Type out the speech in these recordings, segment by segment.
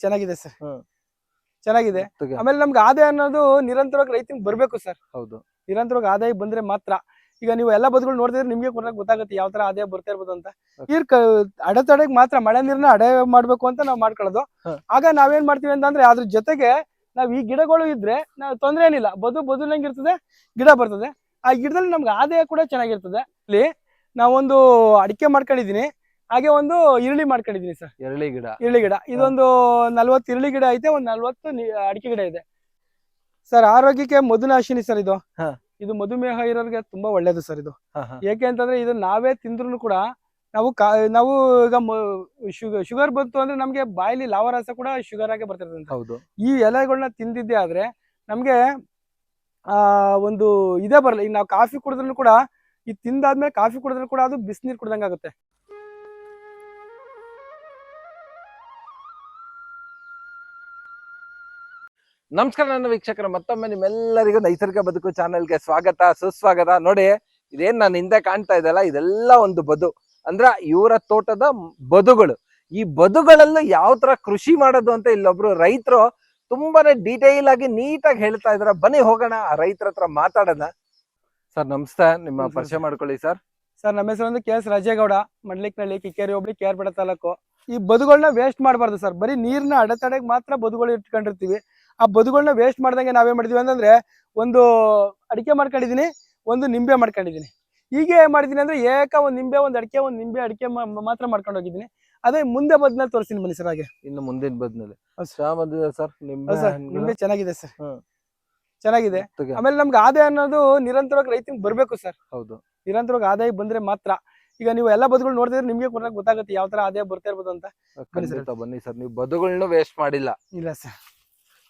ಚೆನ್ನಾಗಿದೆ ಸರ್. ಚೆನ್ನಾಗಿದೆ. ಆಮೇಲೆ ನಮ್ಗೆ ಆದಾಯ ಅನ್ನೋದು ನಿರಂತರವಾಗಿ ರೈತನಿಗೆ ಬರ್ಬೇಕು ಸರ್. ಹೌದು, ನಿರಂತರವಾಗಿ ಆದಾಯ ಬಂದ್ರೆ ಮಾತ್ರ. ಈಗ ನೀವು ಎಲ್ಲಾ ಬದುಗಳು ನೋಡಿದ್ರೆ ನಿಮ್ಗೆ ಗೊತ್ತಾಗುತ್ತೆ ಯಾವ ತರ ಆದಾಯ ಬರ್ತಾ ಇರ್ಬೋದು ಅಂತ. ನೀರ್ ಅಡೆತಡೆಗೆ ಮಾತ್ರ ಮಳೆ ನೀರ್ನ ಅಡೆ ಮಾಡ್ಬೇಕು ಅಂತ ನಾವ್ ಮಾಡ್ಕೊಳ್ಳೋದು. ಆಗ ನಾವೇನ್ ಮಾಡ್ತೀವಿ ಅಂತಂದ್ರೆ ಅದ್ರ ಜೊತೆಗೆ ನಾವ್ ಈ ಗಿಡಗಳು ಇದ್ರೆ ನಾವ್ ತೊಂದ್ರೆ ಏನಿಲ್ಲ, ಬದುನಂಗಿರ್ತದೆ, ಗಿಡ ಬರ್ತದೆ. ಆ ಗಿಡದಲ್ಲಿ ನಮ್ಗೆ ಆದಾಯ ಕೂಡ ಚೆನ್ನಾಗಿರ್ತದೆ. ಇಲ್ಲಿ ನಾವೊಂದು ಅಡಿಕೆ ಮಾಡ್ಕೊಂಡಿದೀನಿ, ಹಾಗೆ ಒಂದು ಈರುಳ್ಳಿ ಮಾಡ್ಕೊಂಡಿದೀನಿ ಸರ್. ಈರುಳ್ಳಿ ಗಿಡ ಇದೊಂದು 40 ಈರುಳ್ಳಿ ಗಿಡ ಐತೆ, ಒಂದ್ 40 ಅಡಿಕೆ ಗಿಡ ಇದೆ ಸರ್. ಆರೋಗ್ಯಕ್ಕೆ ಮಧುನಾಶಿನಿ ಸರ್ ಇದು. ಇದು ಮಧುಮೇಹ ಇರೋರಿಗೆ ತುಂಬಾ ಒಳ್ಳೇದು ಸರ್ ಇದು. ಏಕೆ ಅಂತಂದ್ರೆ ಇದು ನಾವೇ ತಿಂದ್ರು ಕೂಡ ನಾವು ಈಗ ಶುಗರ್ ಬಂತು ಅಂದ್ರೆ ನಮ್ಗೆ ಬಾಯಲ್ಲಿ ಲಾವರಸ ಕೂಡ ಶುಗರ್ ಆಗಿ ಬರ್ತಿರ್ತದೆ. ಈ ಎಲೆಗಳನ್ನ ತಿಂದಿದ್ದೆ ಆದ್ರೆ ನಮ್ಗೆ ಒಂದು ಇದೇ ಬರಲ್ಲ. ಈಗ ನಾವು ಕಾಫಿ ಕುಡಿದ್ರು ಕೂಡ ಈ ತಿಂದಾದ್ಮೇಲೆ ಕಾಫಿ ಕುಡಿದ್ರು ಕೂಡ ಅದು ಬಿಸಿನೀರು ಕುಡ್ದಂಗ ಆಗುತ್ತೆ. ನಮಸ್ಕಾರ ನನ್ನ ವೀಕ್ಷಕರ, ಮತ್ತೊಮ್ಮೆ ನಿಮ್ಮೆಲ್ಲರಿಗೂ ನೈಸರ್ಗಿಕ ಬದುಕು ಚಾನೆಲ್ಗೆ ಸ್ವಾಗತ ಸುಸ್ವಾಗತ. ನೋಡಿ, ಇದೇನ್ ನಾನು ಹಿಂದೆ ಕಾಣ್ತಾ ಇದೆಲ್ಲ, ಇದೆಲ್ಲ ಒಂದು ಬದು ಅಂದ್ರ ಇವರ ತೋಟದ ಬದುಗಳು. ಈ ಬದುಗಳಲ್ಲೂ ಯಾವ ತರ ಕೃಷಿ ಮಾಡೋದು ಅಂತ ಇಲ್ಲೊಬ್ರು ರೈತರು ತುಂಬಾನೇ ಡೀಟೇಲ್ ಆಗಿ ನೀಟಾಗಿ ಹೇಳ್ತಾ ಇದಾರೆ. ಬನ್ನಿ ಹೋಗೋಣ, ಆ ರೈತರ ಹತ್ರ ಮಾತಾಡೋಣ. ಸರ್ ನಮಸ್ತೆ, ನಿಮ್ಮ ಪರಿಚಯ ಮಾಡ್ಕೊಳ್ಳಿ ಸರ್. ಸರ್ ನಮ್ಮ ಹೆಸರು KS ರಾಜೇಗೌಡ, ಮಂಡ್ಲಿಕ್ನಳ್ಳಿ, ಕಿಕ್ಕೇರಿ ಹೋಬಳಿ, KR ತಾಲೂಕು. ಈ ಬದುಗಳನ್ನ ವೇಸ್ಟ್ ಮಾಡಬಾರ್ದು ಸರ್. ಬರೀ ನೀರ್ನ ಅಡೆತಡೆಗೆ ಮಾತ್ರ ಬದುಗಳು ಇಟ್ಕೊಂಡಿರ್ತೀವಿ. ಆ ಬದುಗಳನ್ನ ವೇಸ್ಟ್ ಮಾಡ್ದಂಗೆ ನಾವೇನ್ ಮಾಡಿದೀವಿ ಅಂತಂದ್ರೆ ಒಂದು ಅಡಿಕೆ ಮಾಡ್ಕೊಂಡಿದೀನಿ, ಒಂದು ನಿಂಬೆ ಮಾಡ್ಕೊಂಡಿದೀನಿ. ಹೀಗೆ ಮಾಡಿದೀನಿ ಅಂದ್ರೆ ಒಂದ್ ನಿಂಬೆ, ಒಂದ್ ಅಡಿಕೆ ಮಾತ್ರ ಮಾಡ್ಕೊಂಡು ಹೋಗಿದ್ದೀನಿ. ಅದೇ ಮುಂದೆ ಬದ್ನಲ್ಲಿ ತೋರಿಸ್ತೀನಿ ಬನ್ನಿ ಸರ್. ಹಾಗೆ ಇನ್ನು ಮುಂದಿನ ಬದ್ನಲ್ಲಿ ಸರ್ ನಿಂಬೆ ಚೆನ್ನಾಗಿದೆ ಸರ್. ಚೆನ್ನಾಗಿದೆ. ಆಮೇಲೆ ನಮ್ಗೆ ಆದಾಯ ಅನ್ನೋದು ನಿರಂತರವಾಗಿ ರೈತನಿಗೆ ಬರ್ಬೇಕು ಸರ್. ಹೌದು, ನಿರಂತರವಾಗಿ ಆದಾಯ ಬಂದ್ರೆ ಮಾತ್ರ. ಈಗ ನೀವು ಎಲ್ಲಾ ಬದುಗಳು ನೋಡಿದ್ರೆ ನಿಮ್ಗೆ ಗೊತ್ತಾಗುತ್ತೆ ಯಾವ ತರ ಆದಾಯ ಬರ್ತಾ ಇರ್ಬೋದು ಅಂತ. ಬನ್ನಿ ಸರ್. ನೀವು ಬದುಗಳನ್ನ ವೇಸ್ಟ್ ಮಾಡಿಲ್ಲ. ಇಲ್ಲ ಸರ್.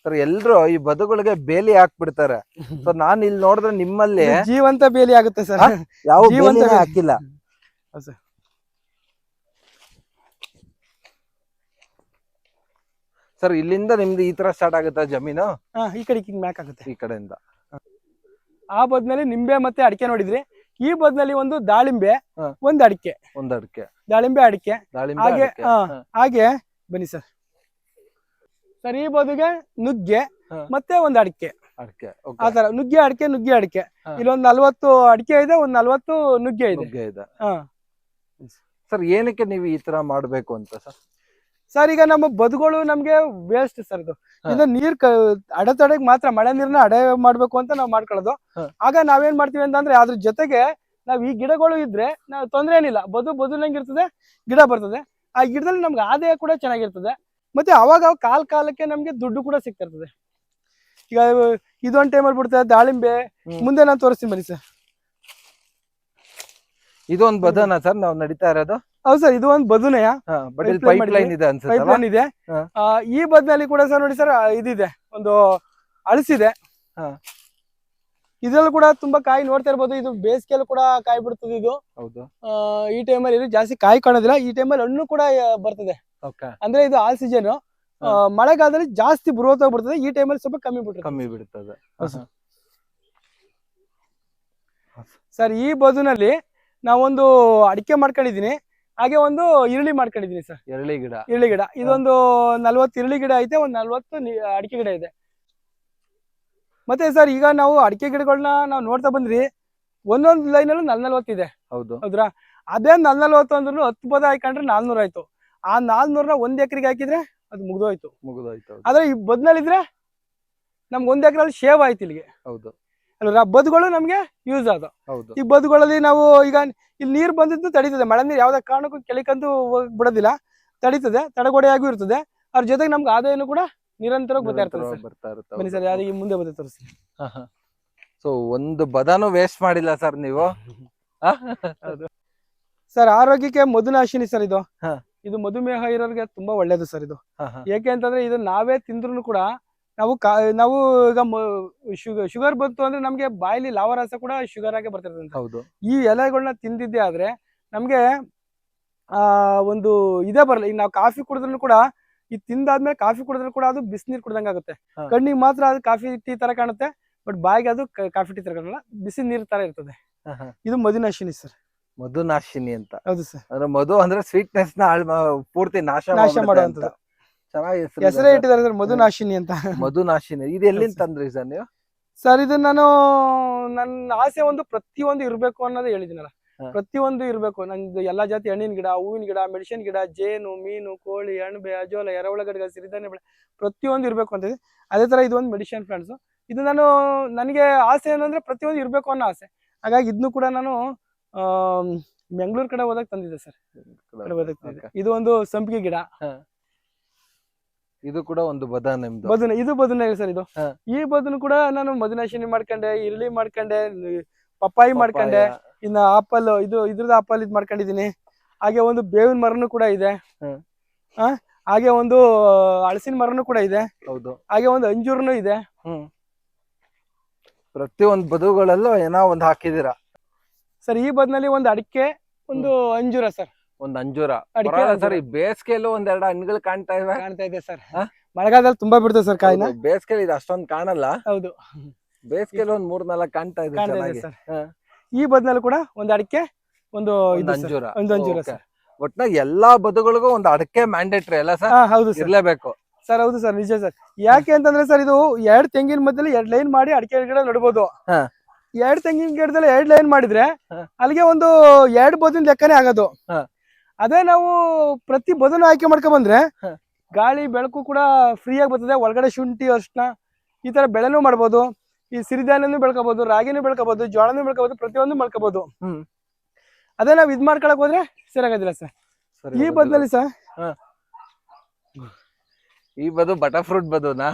ಸರ್ ಎಲ್ರು ಈ ಬದುಗಳಿಗೆ ಬೇಲಿ ಹಾಕ್ಬಿಡ್ತಾರೆ. ಸೊ ನಾನ್ ಇಲ್ಲಿ ನೋಡಿದ್ರೆ ನಿಮ್ಮಲ್ಲಿ ಜೀವಂತ ಬೇಲಿ ಆಗುತ್ತೆ ಸರ್. ಯಾವ ಬೇಲಿನೇ ಹಾಕಿಲ್ಲ ಸರ್. ಇಲ್ಲಿಂದ ನಿಮ್ದು ಈ ತರ ಸ್ಟಾರ್ಟ್ ಆಗುತ್ತೆ ಜಮೀನು? ಈ ಕಡೆ ಮ್ಯಾಕ್ ಆಗುತ್ತೆ. ಈ ಕಡೆಯಿಂದ ಆ ಬದ್ನಲ್ಲಿ ನಿಂಬೆ ಮತ್ತೆ ಅಡಿಕೆ ನೋಡಿದ್ರಿ. ಈ ಬದ್ನಲ್ಲಿ ಒಂದು ದಾಳಿಂಬೆ, ಒಂದು ಅಡಿಕೆ. ದಾಳಿಂಬೆ ಅಡಿಕೆ ಹಾಗೆ ಬನ್ನಿ ಸರ್. ಸರ್ ಈ ಬದುಗೆ ನುಗ್ಗೆ ಮತ್ತೆ ಒಂದು ಅಡಿಕೆ. ಆತರ ನುಗ್ಗೆ ಅಡಿಕೆ. ಇಲ್ಲೊಂದು 40 ಅಡಿಕೆ ಇದೆ, ಒಂದು 40 ನುಗ್ಗೆ ಇದೆ. ಸರ್ ಏನಕ್ಕೆ ನೀವು ಈ ತರ ಮಾಡ್ಬೇಕು ಅಂತ ಸರ್? ಈಗ ನಮ್ಮ ಬದುಗಳು ನಮ್ಗೆ ವೇಸ್ಟ್ ಸರ್. ಇದು ನೀರ್ ಅಡೆತಡೆಗೆ ಮಾತ್ರ, ಮಳೆ ನೀರ್ನ ಅಡೆ ಮಾಡ್ಬೇಕು ಅಂತ ನಾವ್ ಮಾಡ್ಕೊಳ್ಳೋದು. ಆಗ ನಾವೇನ್ ಮಾಡ್ತೀವಿ ಅಂತಂದ್ರೆ ಅದ್ರ ಜೊತೆಗೆ ನಾವ್ ಈ ಗಿಡಗಳು ಇದ್ರೆ ನಾವ್ ತೊಂದ್ರೆ ಏನಿಲ್ಲ, ಬದುನಂಗಿರ್ತದೆ, ಗಿಡ ಬರ್ತದೆ. ಆ ಗಿಡದಲ್ಲಿ ನಮ್ಗೆ ಆದಾಯ ಕೂಡ ಚೆನ್ನಾಗಿರ್ತದೆ. ಮತ್ತೆ ಅವಾಗ ಕಾಲಕ್ಕೆ ನಮ್ಗೆ ದುಡ್ಡು ಕೂಡ ಸಿಗ್ತಾ ಇರ್ತದೆ. ಈಗ ಇದೊಂದ್ ಟೈಮಲ್ಲಿ ಬಿಡ್ತದೆ ದಾಳಿಂಬೆ. ಮುಂದೆ ನಾನು ತೋರಿಸ್ತೀನಿ ಬನ್ನಿ ಸರ್. ಇದೊಂದು ಬದನ ಸರ್ ನಾವು ನಡೀತಾ ಇರೋದು? ಹೌದು ಸರ್, ಇದು ಒಂದು ಬದುನೆಯ ಪೈಪ್ಲೈನ್ ಇದೆ. ಈ ಬದ್ನಲ್ಲಿ ಕೂಡ ಸರ್ ನೋಡಿ ಸರ್, ಇದಿದೆ, ಒಂದು ಅಳಸಿದೆ. ಇದ್ರಲ್ಲೂ ಕೂಡ ತುಂಬಾ ಕಾಯಿ ನೋಡ್ತಾ ಇರ್ಬೋದು. ಇದು ಬೇಸಿಗೆಲ್ಲೂ ಕೂಡ ಕಾಯಿ ಬಿಡ್ತದೆ ಇದು. ಈ ಟೈಮಲ್ಲಿ ಜಾಸ್ತಿ ಕಾಯಿ ಕಾಣೋದಿಲ್ಲ. ಈ ಟೈಮಲ್ಲಿ ಹಣ್ಣು ಕೂಡ ಬರ್ತದೆ. ಅಂದ್ರೆ ಇದು ಆಲ್ ಸೀಸನ್. ಮಳೆಗಾಲದಲ್ಲಿ ಜಾಸ್ತಿ ಬೃಹತ್ ಬರ್ತದೆ, ಈ ಟೈಮಲ್ಲಿ ಸ್ವಲ್ಪ ಕಮ್ಮಿ ಬಿಡ್ತದೆ ಸರ್. ಈ ಬದುನಲ್ಲಿ ನಾವೊಂದು ಅಡಿಕೆ ಮಾಡ್ಕೊಂಡಿದೀನಿ, ಹಾಗೆ ಒಂದು ಈರುಳ್ಳಿ ಮಾಡ್ಕೊಂಡಿದೀನಿ ಸರ್. ಈರುಳ್ಳಿ ಗಿಡ ಇದೊಂದು 40 ಈರುಳ್ಳಿ ಗಿಡ ಐತೆ, ಒಂದು 40 ಅಡಿಕೆ ಗಿಡ ಇದೆ. ಮತ್ತೆ ಸರ್ ಈಗ ನಾವು ಅಡಿಕೆ ಗಿಡಗಳನ್ನ ನಾವು ನೋಡ್ತಾ ಬಂದ್ರಿ, ಒಂದೊಂದು ಲೈನ್ ಅಲ್ಲೂ 40 ಇದೆ. ಹೌದ್ರಾ? ಅದೇ 40 ಅಂದ್ರೂ 10 ಬದ ಹಾಕೊಂಡ್ರೆ 400 ಆಯ್ತು. ಆ 400ನ 1 ಎಕರೆಗೆ ಹಾಕಿದ್ರೆ ಅದು ಮುಗ್ದೋಯ್ತು. ಆದ್ರೆ ಈ ಬದ್ನಲ್ಲಿದ್ರೆ ನಮ್ಗೆ 1 ಎಕರೆಲ್ಲಿ ಶೇವ್ ಆಯ್ತು ಇಲ್ಲಿಗೆ. ಅಲ್ವಾ? ಬದುಗಳು ನಮ್ಗೆ ಯೂಸ್ ಆದ. ಈ ಬದುಗಳಲ್ಲಿ ನಾವು ಈಗ ಇಲ್ಲಿ ನೀರ್ ಬಂದಿದ್ದು ತಡೀತದೆ. ಮಳೆ ನೀರು ಯಾವ್ದೇ ಕಾರಣಕ್ಕೂ ಕೆಳಕಂತೂ ಬಿಡೋದಿಲ್ಲ, ತಡೀತದೆ, ತಡೆಗೋಡೆಯಾಗೂ ಇರ್ತದೆ. ಅದ್ರ ಜೊತೆಗೆ ನಮ್ಗೆ ಆದಾಯನೂ ಕೂಡ ನಿರಂತರವಾಗಿ ಬರ್ತಾ ಇರ್ತದೆ. ಬನ್ನಿ ಸರ್, ಯಾರಿಗೆ ಮುಂದೆ ಬಂದ ತೋರಿಸಿ. ಸೊ ಒಂದು ಬದನು ವೇಸ್ಟ್ ಮಾಡಿಲ್ಲ ಸರ್ ನೀವು. ಸರ್ ಆರೋಗ್ಯಕ್ಕೆ ಮಧುನಾಶಿನಿ ಸರ್ ಇದು. ಇದು ಮಧುಮೇಹ ಇರೋರಿಗೆ ತುಂಬಾ ಒಳ್ಳೇದು ಸರ್ ಇದು. ಏಕೆ ಅಂತಂದ್ರೆ ಇದು ನಾವೇ ತಿಂದ್ರು ಕೂಡ ನಾವು ಈಗ ಶುಗರ್ ಬಂತು ಅಂದ್ರೆ ನಮ್ಗೆ ಬಾಯಲ್ಲಿ ಲಾವರಸ ಕೂಡ ಶುಗರ್ ಆಗಿ ಬರ್ತಿರ್ತದೆ. ಈ ಎಲೆಗಳನ್ನ ತಿಂದಿದ್ದೆ ಆದ್ರೆ ನಮ್ಗೆ ಒಂದು ಇದೇ ಬರಲ್ಲ. ಈಗ ನಾವು ಕಾಫಿ ಕುಡಿದ್ರು ಕೂಡ ಈ ತಿಂದಾದ್ಮೇಲೆ ಕಾಫಿ ಕುಡಿದ್ರು ಕೂಡ ಅದು ಬಿಸಿನೀರು ಕುಡ್ದಂಗ ಆಗುತ್ತೆ. ಕಣ್ಣಿಗೆ ಮಾತ್ರ ಅದು ಕಾಫಿ ಟೀ ತರ ಕಾಣುತ್ತೆ, ಬಟ್ ಬಾಯಿಗೆ ಅದು ಕಾಫಿ ಟೀ ತರ ಕಾಣಲ್ಲ, ಬಿಸಿ ನೀರ್ ತರ ಇರ್ತದೆ. ಇದು ಮಧುನಾಶಿನಿ ಸರ್. ಮಧುನಾಶಿನಿ ಅಂತ? ಹೌದು ಸರ್. ಅಂದ್ರೆ ಮಧು ಅಂದ್ರೆ ಸ್ವೀಟ್ನೆಸ್ ನ ಪೂರ್ತಿ ನಾಶ ಮಾಡುವಂತದ್ದು. ಚೆನ್ನಾಗಿ ಹೆಸರೇ ಇಟ್ಟಿದ್ದಾರೆ ಸರ್ ಮಧುನಾಶಿನಿ ಅಂತ. ಮಧುನಾಶಿನಿ. ಇದು ಎಲ್ಲಿಂದ ತಂದ್ರಿ ಸರ್ ನೀವು? ಸರ್ ಇದು ನಾನು ನನ್ನ ಆಸೆ ಒಂದು ಪ್ರತಿಯೊಂದು ಇರ್ಬೇಕು ಅನ್ನೋದೇ ಹೇಳಿದಿನಲ್ಲ. ಪ್ರತಿಯೊಂದು ಇರ್ಬೇಕು. ನಂದು ಎಲ್ಲಾ ಜಾತಿ ಹಣ್ಣಿನ ಗಿಡ, ಹೂವಿನ ಗಿಡ, ಮೆಣಸಿನ ಗಿಡ, ಜೇನು, ಮೀನು, ಕೋಳಿ, ಅಣಬೆ, ಅಜೋಲ, ಎರೆಹುಳ ಗಿಡ, ಸಿರಿಧಾನ್ಯ ಬೆಳೆ ಪ್ರತಿಯೊಂದು ಇರ್ಬೇಕು ಅಂತಿದೆ. ಅದೇ ತರ ಇದು ಒಂದು ಮೆಡಿಸಿನ್ ಪ್ಲಾಂಟ್ಸ್. ಇದು ನನಗೆ ಆಸೆ ಏನಂದ್ರೆ ಪ್ರತಿಯೊಂದು ಇರ್ಬೇಕು ಅನ್ನೋ ಆಸೆ. ಹಾಗಾಗಿ ಇದನ್ನು ಕೂಡ ನಾನು ಬೆಂಗಳೂರು ಕಡೆ ಹೋದಾಗ ತಂದಿದ್ದೆ ಸರ್. ಇದು ಒಂದು ಸಂಪಿಗೆ ಗಿಡ. ಇದು ಕೂಡ ಒಂದು ಬದ ನಿಮ್ದು? ಬದುನ, ಇದು ಬದುನ ಸರ್. ಇದು ಈ ಬದುನು ಕೂಡ ನಾನು ಮಧುನಾಶಿನಿ ಮಾಡ್ಕೊಂಡೆ, ಈರುಳ್ಳಿ ಮಾಡ್ಕೊಂಡೆ, ಪಪ್ಪಾಯಿ ಮಾಡ್ಕೊಂಡೆ, ಇನ್ನ ಆಪಲ್ ಇದ್ರದ್ದು ಆಪಲ್ ಇದ್ ಮಾಡ್ಕೊಂಡಿದೀನಿ. ಹಾಗೆ ಒಂದು ಬೇವಿನ ಮರನು ಕೂಡ ಇದೆ. ಹಾಗೆ ಒಂದು ಹಲಸಿನ ಮರನು ಕೂಡ ಇದೆ. ಹೌದು. ಹಾಗೆ ಒಂದು ಅಂಜೂರ್ನು ಇದೆ. ಪ್ರತಿಯೊಂದು ಬದುಗಳಲ್ಲೂ ಏನೋ ಒಂದು ಹಾಕಿದೀರಾ ಸರ್. ಈ ಬದ್ನಲ್ಲಿ ಒಂದು ಅಡಿಕೆ, ಒಂದು ಅಂಜೂರ ಸರ್. ಒಂದು ಅಂಜೂರ ಅಡಿಕೆ ಸರ್. ಈ ಬೇಸಿಗೆಯಲ್ಲೂ ಒಂದೆರಡು ಹಣ್ಣುಗಳು ಕಾಣ್ತಾ ಇದೆ ಸರ್. ಮಳೆಗಾಲದಲ್ಲಿ ತುಂಬಾ ಬಿಡ್ತದೆ ಸರ್ ಕಾಯಿನ. ಬೇಸಿಗೆಯಲ್ಲಿ ಇದು ಅಷ್ಟೊಂದು ಕಾಣಲ್ಲ. ಹೌದು, ಬೇಸಿಗೆಯಲ್ಲಿ ಒಂದ್ 3-4 ಕಾಣ್ತಾ ಇದೆ ಸರ್. ಈ ಬದ್ನಲ್ಲಿ ಕೂಡ ಒಂದು ಅಡಿಕೆ, ಒಂದು ಅಂಜೂರ. ಒಂದು ಅಂಜೂರ ಸರ್. ಒಟ್ನಾಗ ಎಲ್ಲಾ ಬದುಗಳಿಗೂ ಒಂದು ಅಡಿಕೆ ಮ್ಯಾಂಡೇಟ್ರಿ ಅಲ್ಲ ಸರ್? ಹೌದು ಸರ್, ಇರ್ಲೇಬೇಕು ಸರ್. ಹೌದು ಸರ್, ನಿಜ ಸರ್. ಯಾಕೆ ಅಂತಂದ್ರೆ ಸರ್, ಇದು 2 ತೆಂಗಿನ ಮಧ್ಯದಲ್ಲಿ 2 ಲೈನ್ ಮಾಡಿ ಅಡಿಕೆ ಗಿಡ ನಡ್ಬೋದು. 2 ತೆಂಗಿನ ಗಿಡದಲ್ಲಿ 2 ಲೈನ್ ಮಾಡಿದ್ರೆ ಅಲ್ಲಿಗೆ ಒಂದು 2 ಬದುನ್ ಲೆಕ್ಕನೇ ಆಗೋದು. ಅದೇ ನಾವು ಪ್ರತಿ ಬದುನು ಆಯ್ಕೆ ಮಾಡ್ಕೊಂಡ್ ಬಂದ್ರೆ ಗಾಳಿ ಬೆಳಕು ಕೂಡ ಫ್ರೀ ಆಗಿ ಬರ್ತದೆ. ಒಳಗಡೆ ಶುಂಠಿ, ಅರ್ಶಿನ ಈ ತರ ಬೆಳೆನೂ ಮಾಡ್ಬೋದು. ಈ ಸಿರಿಧಾನ್ಯನೂ ಬೆಳ್ಕೋಬಹುದು, ರಾಗಿನೂ ಬೆಳ್ಕೋಬಹುದು, ಜೋಳನೂ ಬೆಳ್ಕೋಬಹುದು, ಪ್ರತಿಯೊಂದು ಮಾಡ್ಕೋಬಹುದು. ಅದೇ ನಾವ್ ಇದ್ ಮಾಡ್ಕೊಳಕ್ ಹೋದ್ರೆ ಸರಿಯಾಗೋದಿಲ್ಲ ಸರ್. ಈ ಬದ್ನಲ್ಲಿ ಸರ್, ಈ ಬದು ಬಟರ್ ಫ್ರೂಟ್ ಬದುನಾ?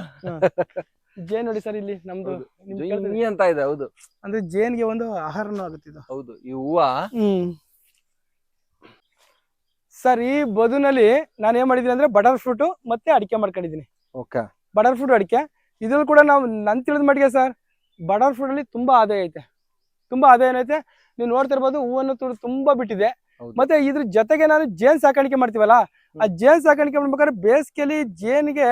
ಜೇನ್ ನೋಡಿ ಸರ್, ಇಲ್ಲಿ ನಮ್ದು ಅಂತ ಇದೆ. ಹೌದು, ಅಂದ್ರೆ ಜೇನ್ಗೆ ಒಂದು ಆಹಾರನೂ ಆಗುತ್ತೆ ಇದು. ಹೌದು. ಈ ಹೂವ ಸರ್, ಈ ಬದುನಲ್ಲಿ ನಾನು ಏನ್ ಮಾಡಿದೀನಿ ಅಂದ್ರೆ ಬಟರ್ ಫ್ರೂಟ್ ಮತ್ತೆ ಅಡಿಕೆ ಮಾಡ್ಕೊಂಡಿದೀನಿ. ಬಟರ್ ಫ್ರೂಟ್, ಅಡಿಕೆ ಇದ್ರಲ್ಲಿ ಕೂಡ ನಾವು ನನ್ ತಿಳಿದ ಮಟ್ಟಿಗೆ ಸರ್, ಬಟರ್ ಫ್ರೂಟ್ ಅಲ್ಲಿ ತುಂಬಾ ಆದಾಯ ಐತೆ. ತುಂಬಾ ಆದಾಯ ಏನೈತೆ ನೀವು ನೋಡ್ತಾ ಇರ್ಬೋದು. ಹೂವನ್ನು ತುಂಬಾ ಬಿಟ್ಟಿದೆ. ಮತ್ತೆ ಇದ್ರ ಜೊತೆಗೆ ನಾನು ಜೇನ್ ಸಾಕಾಣಿಕೆ ಮಾಡ್ತೀವಲ್ಲ, ಆ ಜೇನ್ ಸಾಕಾಣಿಕೆ ಮಾಡ್ಬೇಕಾದ್ರೆ ಬೇಸಿಗೆಯಲ್ಲಿ ಜೇನಿಗೆ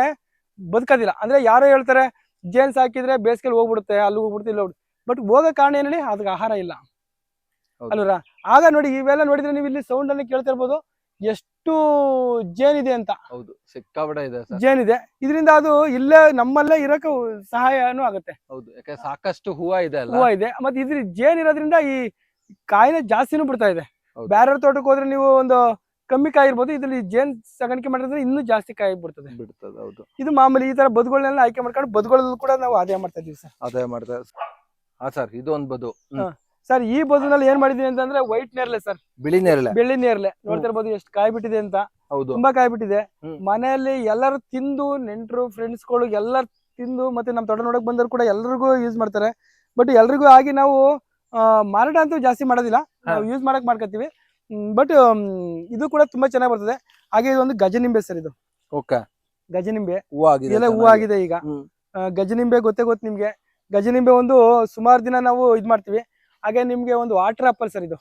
ಬದುಕೋದಿಲ್ಲ. ಅಂದ್ರೆ ಯಾರೋ ಹೇಳ್ತಾರೆ ಜೇನ್ ಸಾಕಿದ್ರೆ ಬೇಸಿಗೆಯಲ್ಲಿ ಹೋಗ್ಬಿಡುತ್ತೆ, ಅಲ್ಲಿ ಹೋಗ್ಬಿಡುತ್ತೆ, ಇಲ್ಲಿ ಹೋಗ್ಬಿಡುತ್ತೆ. ಬಟ್ ಹೋಗೋ ಕಾರಣ ಏನೇಳಿ ಅದಕ್ಕೆ ಆಹಾರ ಇಲ್ಲ ಅಲ್ವರ. ಆಗ ನೋಡಿ, ಇವೆಲ್ಲ ನೋಡಿದ್ರೆ ನೀವು ಇಲ್ಲಿ ಸೌಂಡ್ ಅನ್ನು ಕೇಳ್ತಾ ಇರ್ಬೋದು, ಎಷ್ಟು ಜೇನಿದೆ ಅಂತ. ಹೌದು, ಸಿಕ್ಕಾಪಟ್ಟೆ ಇದೆ ಜೇನಿದೆ. ಇದರಿಂದ ಅದು ಇಲ್ಲೇ ನಮ್ಮಲ್ಲೇ ಇರಕ್ಕೆ ಸಹಾಯನೂ ಆಗುತ್ತೆ. ಹೌದು, ಯಾಕೆ ಸಾಕಷ್ಟು ಹೂವ ಇದೆ. ಹೂವ ಇದೆ. ಮತ್ತೆ ಇದ್ರ ಜೇನ್ ಇರೋದ್ರಿಂದ ಈ ಕಾಯಿನ ಜಾಸ್ತಿನೂ ಬಿಡ್ತಾ ಇದೆ. ಬೇರೆ ತೋಟಕ್ಕೆ ಹೋದ್ರೆ ನೀವು ಒಂದು ಕಮ್ಮಿ ಕಾಯಿ ಇರ್ಬೋದು, ಇದ್ರಲ್ಲಿ ಜೇನ್ ಸಾಕಾಣಿಕೆ ಮಾಡಿದ್ರೆ ಇನ್ನೂ ಜಾಸ್ತಿ ಕಾಯಿ ಬಿಡ್ತದೆ. ಹೌದು. ಇದು ಮಾಮೂಲಿ ಈ ತರ ಬದುಗಳನ್ನೆಲ್ಲ ಆಯ್ಕೆ ಮಾಡ್ಕೊಂಡು ಬದುಗಳಲ್ಲೂ ಕೂಡ ನಾವು ಆದಾಯ ಮಾಡ್ತಾ ಇದೀವಿ ಸರ್. ಆದಾಯ ಮಾಡ್ತಾ. ಸರ್, ಇದು ಒಂದು ಬದು. ಸರ್, ಈ ಬದುನಲ್ಲಿ ಏನ್ ಮಾಡಿದೀನಿ ಅಂತಂದ್ರೆ ವೈಟ್ ನೇರ್ಲೆ ಸರ್. ಬಿಳಿ ನೇರ್ಲೆ. ಬೆಳ್ಳಿ ನೇರ್ಲೆ ನೋಡ್ತಾ ಇರ್ಬೋದು ಎಷ್ಟು ಕಾಯಿ ಬಿಟ್ಟಿದೆ ಅಂತ. ತುಂಬಾ ಕಾಯಿ ಬಿಟ್ಟಿದೆ. ಮನೆಯಲ್ಲಿ ಎಲ್ಲರೂ ತಿಂದು, ನೆಂಟರು ಫ್ರೆಂಡ್ಸ್ಗಳು ಎಲ್ಲರೂ ತಿಂದು, ಮತ್ತೆ ನಮ್ ತೋಟ ನೋಡಕ್ ಬಂದ್ರು ಕೂಡ ಎಲ್ರಿಗೂ ಯೂಸ್ ಮಾಡ್ತಾರೆ. ಬಟ್ ಎಲ್ರಿಗೂ ಆಗಿ ನಾವು ಮಾರಾಟ ಅಂತೂ ಜಾಸ್ತಿ ಮಾಡೋದಿಲ್ಲ, ನಾವು ಯೂಸ್ ಮಾಡಕ್ ಮಾಡ್ಕೊತೀವಿ. ಬಟ್ ಇದು ಕೂಡ ತುಂಬಾ ಚೆನ್ನಾಗಿ ಬರ್ತದೆ. ಹಾಗೆ ಇದೊಂದು ಗಜನಿಂಬೆ ಸರ್. ಇದು ಗಜನಿಂಬೆ ಎಲ್ಲ ಹೂವು ಆಗಿದೆ ಈಗ. ಗಜನಿಂಬೆ ಗೊತ್ತು ನಿಮ್ಗೆ. ಗಜನಿಂಬೆ ಒಂದು ಸುಮಾರು ದಿನ ನಾವು ಇದ್ ಮಾಡ್ತೀವಿ. ಹಾಗೆ ನಿಮ್ಗೆ ಒಂದು ವಾಟರ್ ಆಪಲ್ ಸರ್. ಇದು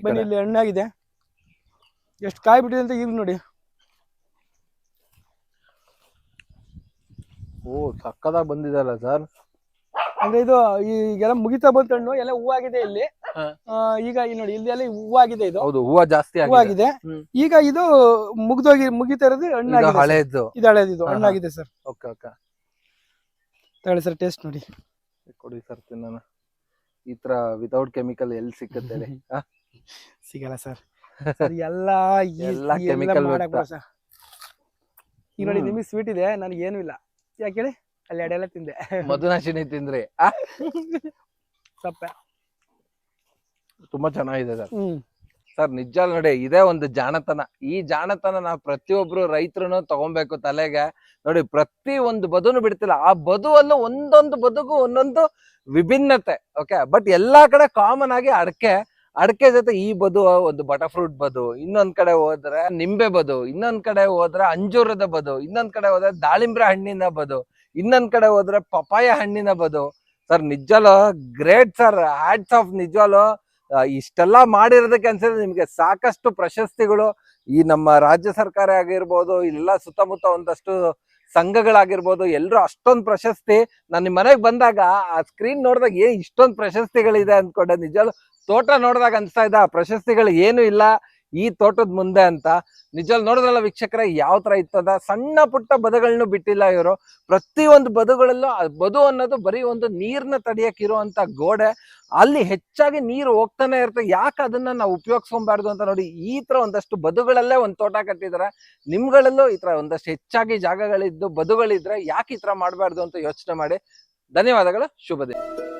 ಬನ್ನಿ, ಇಲ್ಲಿ ಹಣ್ಣಾಗಿದೆ. ಎಷ್ಟು ಕಾಯಿ ಬಿಟ್ಟಿದೆ ಅಂತ ಈಗ ನೋಡಿ. ಸಕ್ಕದಾಗಿ ಬಂದಿದಲ್ಲ ಸರ್. ಅಂದ್ರೆ ಇದು ಈಗೆಲ್ಲ ಮುಗಿತಾ ಬಂತ ಹಣ್ಣು ಎಲ್ಲ ಹೂವಾಗಿದೆ ಇಲ್ಲಿ. ಈಗ ನೋಡಿ, ಇಲ್ಲಿ ಎಲ್ಲ ಹೂವಾಗಿದೆ. ಇದು ಹೂವ ಜಾಸ್ತಿ ಹೂವಾಗಿದೆ. ಈಗ ಇದು ಮುಗಿತಾ ಇರೋದು ಹಣ್ಣಾಗಿದೆ. ಇದು ಹಳೇದು ಹಣ್ಣಾಗಿದೆ ಸರ್. ತಗೊಳ್ಳಿ ಸರ್, ಟೇಸ್ಟ್ ನೋಡಿ. ಕೊಡಿ ಸರ್, ತಿನ್ನೋಣ. ಈ ತರ ವಿತೌಟ್ ಕೆಮಿಕಲ್ ಎಲ್ಲಿ ಸಿಕ್ಕತ್ತೆ? ಸಿಗಲ್ಲ ಸರ್. ಎಲ್ಲ ಕೆಮಿಕಲ್. ಈಗ ನೋಡಿ, ನಿಮಗೆ ಸ್ವೀಟ್ ಇದೆ, ನನಗೆ ಏನು ಇಲ್ಲ. ಯಾಕೆ ಹೇಳಿ, ಅಲ್ಲಿ ಅಡೆಲ್ಲ ತಿಂದೆ. ಮಧುನಾಶಿನಿ ತಿಂದ್ರಿ? ಸಪ್ಪೆ ತುಂಬಾ ಚೆನ್ನಾಗಿದೆ ಸರ್. ಸರ್, ನಿಜ ನೋಡಿ, ಇದೇ ಒಂದು ಜಾಣತನ. ಈ ಜಾಣತನ ನಾವು ಪ್ರತಿಯೊಬ್ರು ರೈತರು ತಗೊಬೇಕು ತಲೆಗೆ. ನೋಡಿ, ಪ್ರತಿ ಒಂದು ಬದುನು ಬಿಡ್ತಿಲ್ಲ. ಆ ಬದುವಲ್ಲೂ ಒಂದೊಂದು ಬದುಕು ಒಂದೊಂದು ವಿಭಿನ್ನತೆ. ಬಟ್ ಎಲ್ಲಾ ಕಡೆ ಕಾಮನ್ ಆಗಿ ಅಡಕೆ ಜೊತೆ ಈ ಬದು ಒಂದು ಬಟರ್ ಫ್ರೂಟ್ ಬದು, ಇನ್ನೊಂದ್ ಕಡೆ ಹೋದ್ರೆ ನಿಂಬೆ ಬದು, ಇನ್ನೊಂದ್ ಕಡೆ ಹೋದ್ರೆ ಅಂಜೂರದ ಬದು, ಇನ್ನೊಂದ್ ಕಡೆ ಹೋದ್ರೆ ದಾಳಿಂಬ್ರೆ ಹಣ್ಣಿನ ಬದು, ಇನ್ನೊಂದ್ ಕಡೆ ಹೋದ್ರೆ ಪಪಾಯ ಹಣ್ಣಿನ ಬದು. ಸರ್, ನಿಜಲು ಗ್ರೇಟ್ ಸರ್, ಹ್ಯಾಟ್ಸ್ ಆಫ್. ನಿಜಲು ಇಷ್ಟೆಲ್ಲಾ ಮಾಡಿರೋದಕ್ಕೆ ಅನ್ಸಿದ್ರೆ ನಿಮ್ಗೆ ಸಾಕಷ್ಟು ಪ್ರಶಸ್ತಿಗಳು ಈ ನಮ್ಮ ರಾಜ್ಯ ಸರ್ಕಾರ ಆಗಿರ್ಬೋದು, ಇಲ್ಲ ಸುತ್ತಮುತ್ತ ಒಂದಷ್ಟು ಸಂಘಗಳಾಗಿರ್ಬೋದು, ಎಲ್ರು ಅಷ್ಟೊಂದು ಪ್ರಶಸ್ತಿ. ನಾನು ನಿಮ್ ಮನೆಗೆ ಬಂದಾಗ ಆ ಸ್ಕ್ರೀನ್ ನೋಡಿದಾಗ ಇಷ್ಟೊಂದು ಪ್ರಶಸ್ತಿಗಳಿದೆ ಅಂದ್ಕೊಂಡೆ. ನಿಜ ತೋಟ ನೋಡಿದಾಗ ಅನ್ಸ್ತಾ ಇದ್ದ ಆ ಪ್ರಶಸ್ತಿಗಳು ಏನು ಇಲ್ಲ. ಈ ತೋಟದ ಮುಂದೆ ಅಂತ. ನಿಜವಾಗ್ ನೋಡಿದ್ರಲ್ಲ ವೀಕ್ಷಕರೇ ಯಾವ ತರ ಇತ್ತದ. ಸಣ್ಣ ಪುಟ್ಟ ಬದುಗಳನ್ನು ಬಿಟ್ಟಿಲ್ಲ ಇವರು. ಪ್ರತಿಯೊಂದು ಬದುಗಳಲ್ಲೂ ಬದು ಅನ್ನೋದು ಬರೀ ಒಂದು ನೀರ್ನ ತಡಿಯಕ್ ಇರುವಂತ ಗೋಡೆ. ಅಲ್ಲಿ ಹೆಚ್ಚಾಗಿ ನೀರು ಹೋಗ್ತಾನೆ ಇರುತ್ತೆ. ಯಾಕೆ ಅದನ್ನ ನಾವು ಉಪಯೋಗಿಸ್ಕೊಬಾರ್ದು ಅಂತ ನೋಡಿ ಈ ತರ ಒಂದಷ್ಟು ಬದುಗಳಲ್ಲೇ ಒಂದ್ ತೋಟ ಕಟ್ಟಿದಾರೆ. ನಿಮ್ಗಳಲ್ಲೂ ಈ ತರ ಒಂದಷ್ಟು ಹೆಚ್ಚಾಗಿ ಜಾಗಗಳಿದ್ದು ಬದುಗಳಿದ್ರೆ ಯಾಕೆ ಈ ತರ ಮಾಡ್ಬಾರ್ದು ಅಂತ ಯೋಚನೆ ಮಾಡಿ. ಧನ್ಯವಾದಗಳು. ಶುಭ ದಿನ.